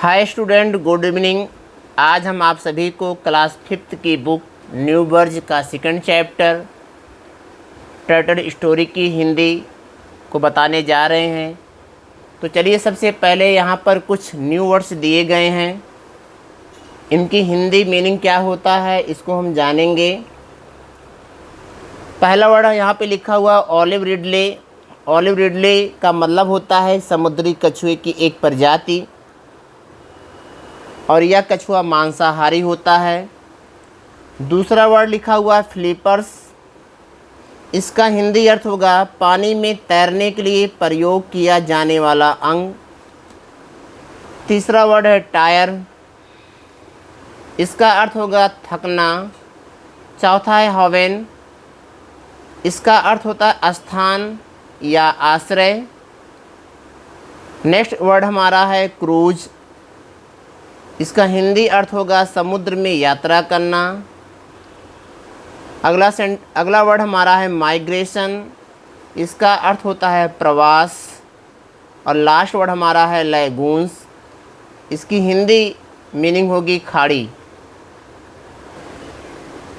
Hi student, good evening. आज हम आप सभी को क्लास 5th की बुक न्यू बर्ज का सेकंड चैप्टर टर्टल स्टोरी की हिंदी को बताने जा रहे हैं। तो चलिए, सबसे पहले यहाँ पर कुछ न्यू वर्ड्स दिए गए हैं, इनकी हिंदी मीनिंग क्या होता है इसको हम जानेंगे। पहला वर्ड यहाँ पे लिखा हुआ ऑलिव रिडले। ऑलिव रिडले का मतलब होता है समुद्री कछुए की एक प्रजाति, और यह कछुआ मांसाहारी होता है। दूसरा वर्ड लिखा हुआ है फ्लिपर्स। इसका हिंदी अर्थ होगा पानी में तैरने के लिए प्रयोग किया जाने वाला अंग। तीसरा वर्ड है टायर। इसका अर्थ होगा थकना। चौथा है हवेन। इसका अर्थ होता है स्थान या आश्रय। नेक्स्ट वर्ड हमारा है क्रूज। इसका हिंदी अर्थ होगा समुद्र में यात्रा करना। अगला वर्ड हमारा है माइग्रेशन। इसका अर्थ होता है प्रवास। और लास्ट वर्ड हमारा है लैगून्स। इसकी हिंदी मीनिंग होगी खाड़ी।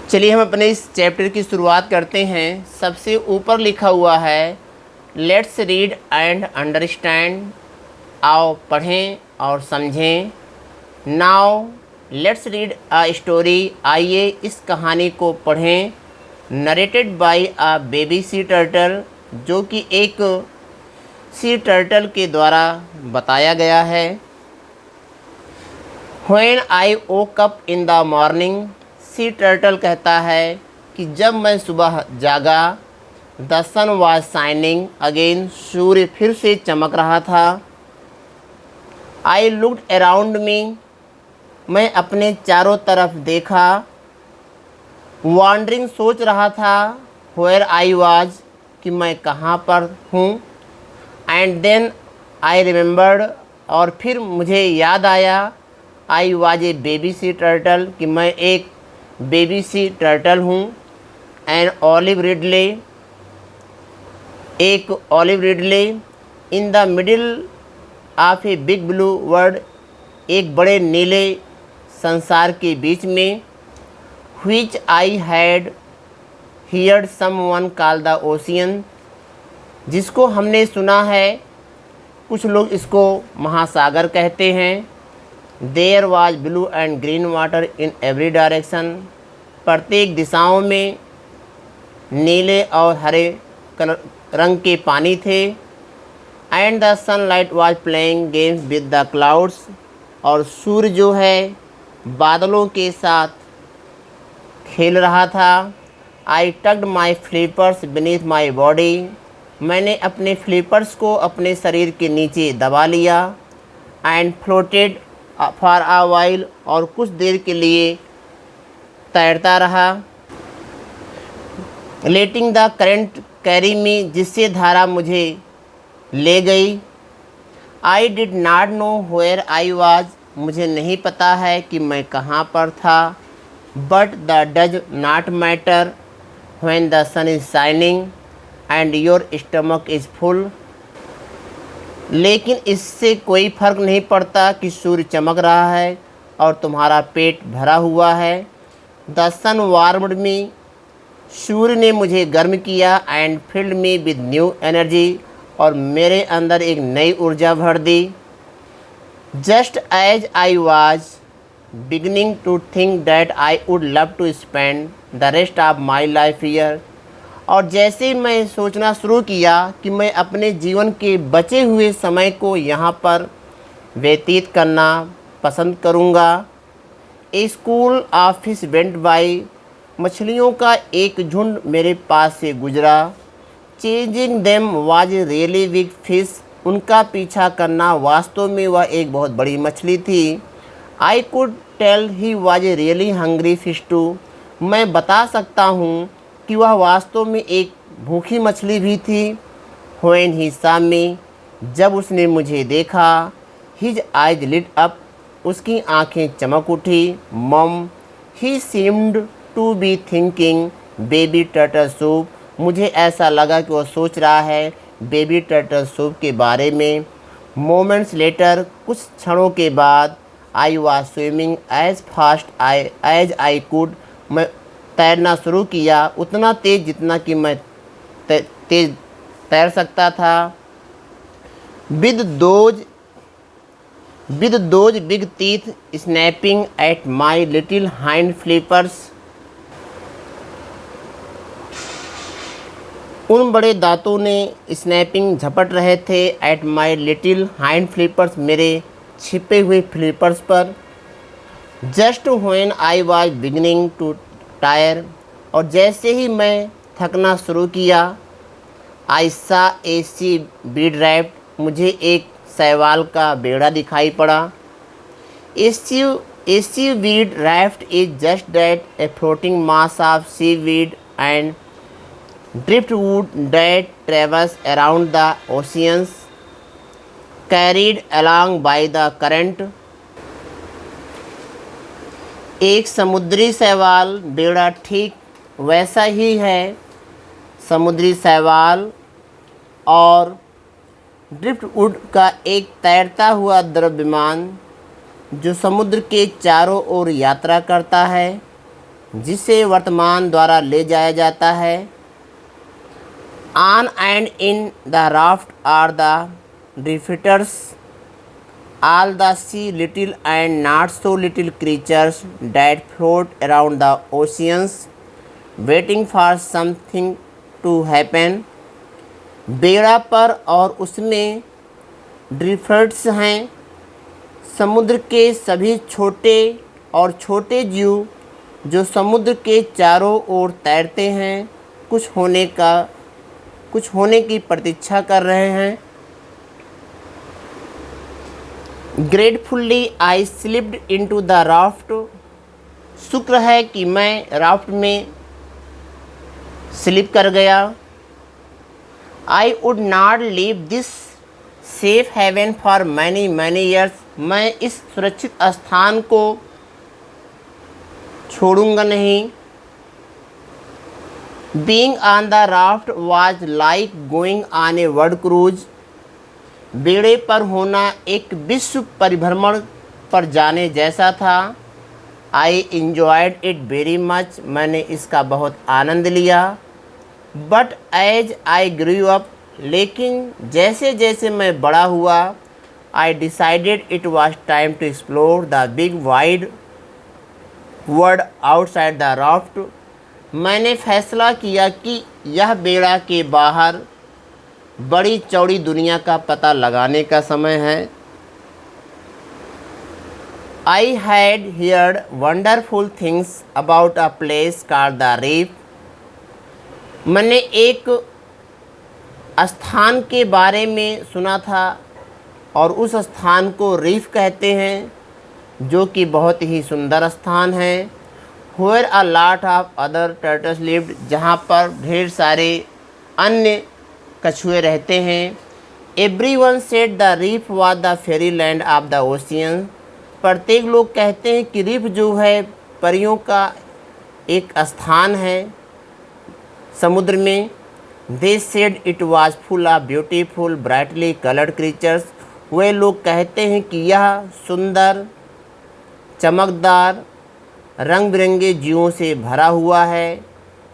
चलिए हम अपने इस चैप्टर की शुरुआत करते हैं। सबसे ऊपर लिखा हुआ है लेट्स रीड एंड अंडरस्टैंड। आओ पढ़ें और समझें। Now let's read a story. आइए इस कहानी को पढ़ें। Narrated by a baby sea turtle, जो कि एक सी टर्टल के द्वारा बताया गया है। When I woke up in the morning, sea turtle कहता है कि जब मैं सुबह जागा, the sun was shining again, सूर्य फिर से चमक रहा था। आई लुक्ड अराउंड मी, मैं अपने चारों तरफ देखा। वॉन्डरिंग, सोच रहा था। वेयर आई वाज, कि मैं कहाँ पर हूँ। एंड देन आई रिमेंबर्ड, और फिर मुझे याद आया। I was a baby sea turtle, कि मैं एक बेबी सी टर्टल हूँ। एंड ऑलिव रिडले, एक olive Ridley. In the middle of a big blue world, एक बड़े नीले संसार के बीच में। Which I had heard someone call the ocean, जिसको हमने सुना है, कुछ लोग इसको महासागर कहते हैं। There was blue and green water in every direction, प्रत्येक दिशाओं में नीले और हरे रंग के पानी थे। And the sunlight was playing games with the clouds, और सूर्य जो है बादलों के साथ खेल रहा था। I tugged my flippers beneath my body, मैंने अपने फ्लिपर्स को अपने शरीर के नीचे दबा लिया। And floated for a while, और कुछ देर के लिए तैरता रहा। Letting the current carry me, जिससे धारा मुझे ले गई। I did not know where I was, मुझे नहीं पता है कि मैं कहाँ पर था। But the does not matter when the sun is shining and your stomach is full, लेकिन इससे कोई फर्क नहीं पड़ता कि सूर्य चमक रहा है और तुम्हारा पेट भरा हुआ है। द सन वार्मड मी, सूर्य ने मुझे गर्म किया। And filled me with new energy, और मेरे अंदर एक नई ऊर्जा भर दी। Just as I was beginning to think that I would love to spend the rest of my life here, और जैसे मैं सोचना शुरू किया कि मैं अपने जीवन के बचे हुए समय को यहाँ पर व्यतीत करना पसंद करूँगा। A school of fish went by, मछलियों का एक झुंड मेरे पास से गुजरा। Chasing them was really big fish, उनका पीछा करना वास्तव में वह एक बहुत बड़ी मछली थी। I could tell he was really hungry fish too, मैं बता सकता हूँ कि वह वास्तव में एक भूखी मछली भी थी। व्हेन ही सॉ मी, जब उसने मुझे देखा। हिज आइज लिट अप, उसकी आंखें चमक उठी। Mm, he seemed to be thinking baby turtle soup, मुझे ऐसा लगा कि वह सोच रहा है बेबी टर्टल सूप के बारे में। मोमेंट्स लेटर, कुछ क्षणों के बाद, I was swimming as fast as I could, मैं तैरना शुरू किया उतना तेज़ जितना कि मैं तेज़ तैर सकता था। With those big teeth snapping at my little hind flippers, उन बड़े दांतों ने स्नैपिंग झपट रहे थे at my little hind flippers, मेरे छिपे हुए फ्लिपर्स पर। Just when I was beginning to tire, और जैसे ही मैं थकना शुरू किया, आई सा ए सी बीड रैफ्ट, मुझे एक शैवाल का बेड़ा दिखाई पड़ा। A seaweed raft is just that, a floating mass of seaweed and driftwood that travels around the oceans, carried along by the current। एक समुद्री शैवाल बेड़ा ठीक वैसा ही है। समुद्री शैवाल और ड्रिफ्टवुड का एक तैरता हुआ द्रव्यमान जो समुद्र के चारों ओर यात्रा करता है, जिसे वर्तमान द्वारा ले जाया जाता है। On and in the raft are the drifters, all the sea little and not so little creatures that float around the oceans, waiting for something to happen। बेड़ा पर और उसमें ड्रिफ्टर्स हैं, समुद्र के सभी छोटे और छोटे जीव जो समुद्र के चारों ओर तैरते हैं, कुछ होने की प्रतीक्षा कर रहे हैं। Gratefully I slipped into the raft, शुक्र है कि मैं राफ्ट में स्लिप कर गया। I would not leave this safe haven for many years, मैं इस सुरक्षित स्थान को छोड़ूंगा नहीं। Being on the raft was like going on a world cruise, बेड़े पर होना एक विश्व परिभ्रमण पर जाने जैसा था। I enjoyed it very much, मैंने इसका बहुत आनंद लिया। But as I grew up, लेकिन जैसे जैसे मैं बड़ा हुआ, I decided it was time to explore the big wide world outside the raft, मैंने फैसला किया कि यह बेड़ा के बाहर बड़ी चौड़ी दुनिया का पता लगाने का समय है। I had heard wonderful things about a place called the reef, मैंने एक स्थान के बारे में सुना था और उस स्थान को रीफ कहते हैं, जो कि बहुत ही सुंदर स्थान है। Where a lot of other turtles lived, जहाँ पर ढेर सारे अन्य कछुए रहते हैं। Everyone said the reef was the fairyland of the ocean, प्रत्येक लोग कहते हैं कि रीफ जो है परियों का एक स्थान है समुद्र में। They said it was full of beautiful brightly colored creatures, वे लोग कहते हैं कि यह सुंदर चमकदार रंग बिरंगे जीवों से भरा हुआ है।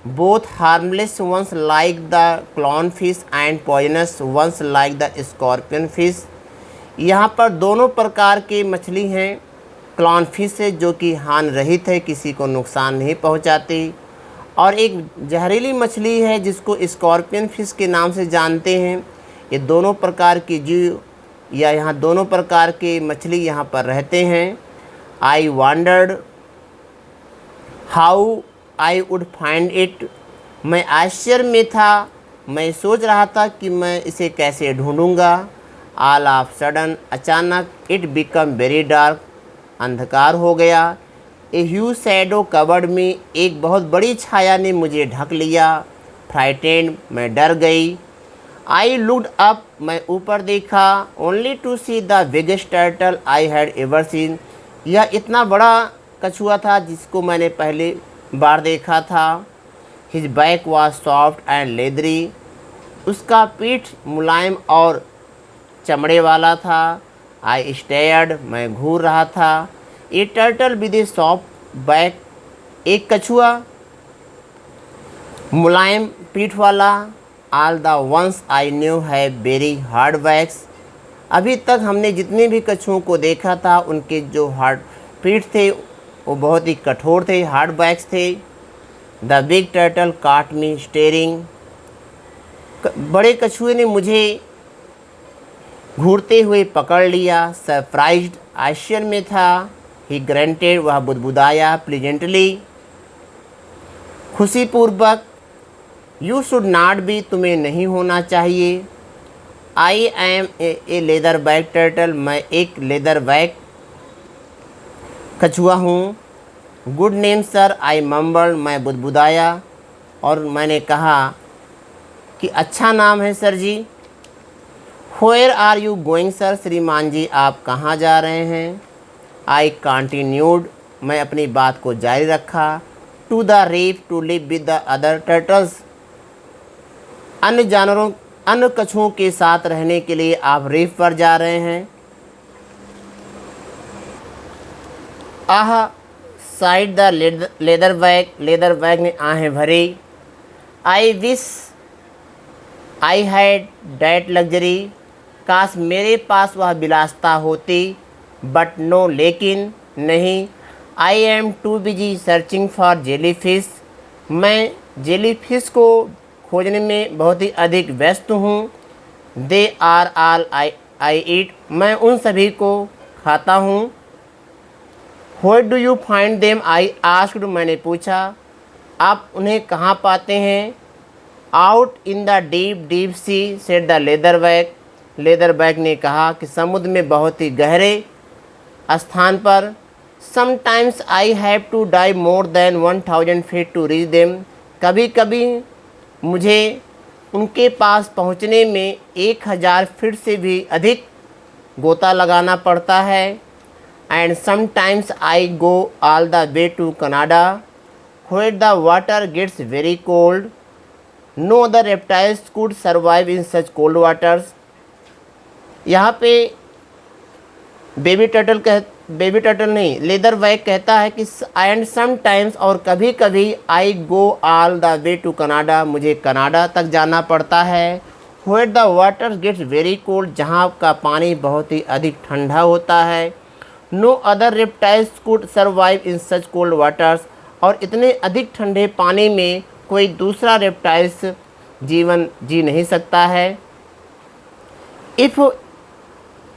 Both harmless ones like the clown fish and poisonous ones like the scorpion fish, यहाँ पर दोनों प्रकार के मछली हैं। क्लॉन फिश है जो कि हानि रहित है, किसी को नुकसान नहीं पहुँचाती, और एक जहरीली मछली है जिसको स्कॉर्पियन फिश के नाम से जानते हैं। ये दोनों प्रकार के जीव या यहाँ दोनों प्रकार के मछली यहाँ पर रहते हैं। आई wandered how I would find it, मैं आश्चर्य में था, मैं सोच रहा था कि मैं इसे कैसे ढूंढूंगा। ऑल ऑफ सडन, अचानक, इट बिकम वेरी डार्क, अंधकार हो गया। ए ह्यूज शैडो कवर्ड मी, एक बहुत बड़ी छाया ने मुझे ढक लिया। फ्राइटेंड, मैं डर गई। आई लुक्ड अप, मैं ऊपर देखा। Only to see the biggest turtle I had ever seen, यह इतना बड़ा कछुआ था जिसको मैंने पहले बार देखा था। His back was soft and leathery, उसका पीठ मुलायम और चमड़े वाला था। आई स्टेयर्ड, मैं घूर रहा था। A turtle with a soft back, एक कछुआ मुलायम पीठ वाला। All the ones I knew have very hard backs, अभी तक हमने जितने भी कछुओं को देखा था उनके जो हार्ड पीठ थे वो बहुत ही कठोर थे, हार्ड बैक्स थे। द बिग टर्टल काट मी स्टेरिंग, बड़े कछुए ने मुझे घूरते हुए पकड़ लिया। सरप्राइज्ड, आश्चर्य में था। ही ग्रंटेड, वह बुदबुदाया। प्लीजेंटली, खुशीपूर्वक। यू शुड नॉट बी, तुम्हें नहीं होना चाहिए। I am a leatherback turtle, मैं एक लेदर बैक कछुआ हूँ। Good name sir, I mumble, मैं बुदबुदाया और मैंने कहा कि अच्छा नाम है सर जी। Where are you going sir, श्रीमान जी आप कहाँ जा रहे हैं। आई कंटिन्यूड, मैं अपनी बात को जारी रखा। To the reef to live with the other turtles, अन्य जानवरों अन्य कछुओं के साथ रहने के लिए आप रीफ पर जा रहे हैं। आह साइड द लेदर बैग ने आहें भरी। I wish I had that luxury, काश मेरे पास वह विलासिता होती। बट नो, लेकिन नहीं। I am too busy searching for jelly fish, मैं जेली फिश को खोजने में बहुत ही अधिक व्यस्त हूँ। दे आर ऑल आई ईट, मैं उन सभी को खाता हूँ। Where do you find them, I asked, मैंने पूछा। आप उन्हें कहाँ पाते हैं। Out in the deep deep sea, said the leather bag ने कहा कि समुद्र में बहुत ही गहरे स्थान पर। Sometimes I have to dive more than 1000 feet to reach them, कभी कभी मुझे उनके पास पहुंचने में 1000 फीट से भी अधिक गोता लगाना पड़ता है। And sometimes I go all the way to Canada where the water gets very cold, no other reptiles could survive in such cold waters. यहाँ पे बेबी टर्टल नहीं, लेदर बैग कहता है कि एंड समटाइम्स, और कभी कभी, I go all the way to Canada, मुझे कनाडा तक जाना पड़ता है। Where the water gets very cold, जहाँ का पानी बहुत ही अधिक ठंडा होता है। No other reptiles could survive in such cold waters, और इतने अधिक ठंडे पानी में कोई दूसरा रेप्टाइल्स जीवन जी नहीं सकता है। If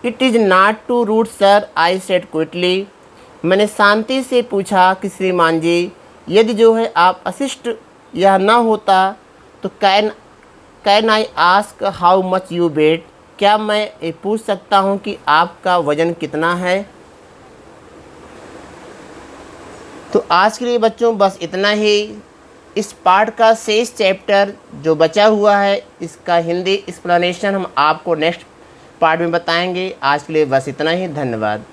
it is not too rude sir, I said quickly, मैंने शांति से पूछा कि श्रीमान जी यदि जो है आप अशिष्ट यह न होता तो can I ask how much you weigh, क्या मैं ये पूछ सकता हूँ कि आपका वज़न कितना है। तो आज के लिए बच्चों बस इतना ही। इस पाठ का शेष चैप्टर जो बचा हुआ है इसका हिंदी एक्सप्लेनेशन हम आपको नेक्स्ट पार्ट में बताएंगे। आज के लिए बस इतना ही, धन्यवाद।